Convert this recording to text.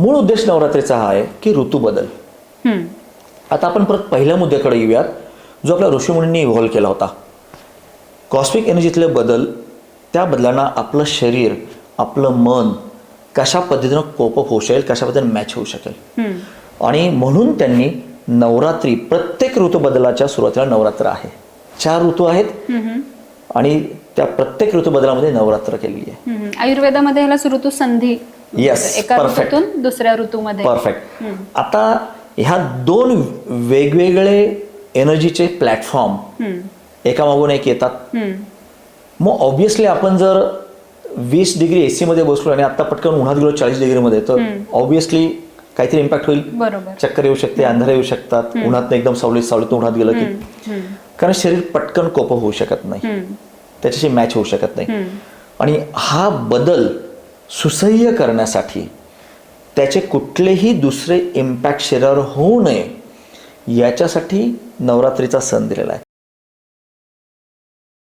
मूळ उद्देश नवरात्रीचा हा आहे की ऋतू बदल. आता आपण परत पहिल्या मुद्द्याकडे येऊयात, जो आपल्या ऋषीमुनींनी इव्हॉल्व्ह केला होता. कॉस्मिक एनर्जीतले बदल, त्या बदलांना आपलं शरीर, आपलं मन कशा पद्धतीनं कोप अप होऊ शकेल, कशा पद्धतीने मॅच होऊ शकेल. आणि म्हणून त्यांनी नवरात्री, प्रत्येक ऋतू बदलाच्या सुरुवातीला नवरात्र आहे. 4 ऋतू आहेत आणि त्या प्रत्येक ऋतू बदलामध्ये नवरात्र केलेली आहे. आयुर्वेदामध्ये ह्याला ऋतू संधी, येस, एका परफेक्ट, ऋतूतून दुसऱ्या ऋतूमध्ये. परफेक्ट. आता ह्या 2 वेगवेगळे एनर्जीचे प्लॅटफॉर्म एकामागून एक येतात. मग ऑब्व्हियसली आपण जर 20 डिग्री AC मध्ये बसलो आणि आता पटकन उन्हात गेलो 40 डिग्रीमध्ये, तर ऑब्व्हियसली काहीतरी इम्पॅक्ट होईल. बरोबर. चक्कर येऊ शकते, अंधार येऊ शकतात, उन्हात एकदम सावलीत उन्हात गेलं की, कारण शरीर पटकन कोप होऊ शकत नाही, त्याच्याशी मॅच होऊ शकत नाही. आणि हा बदल सुसह्य करण्यासाठी त्याचे कुठलेही दुसरे इम्पॅक्ट शरीरावर होऊ नये याच्यासाठी नवरात्रीचा सण दिलेला आहे.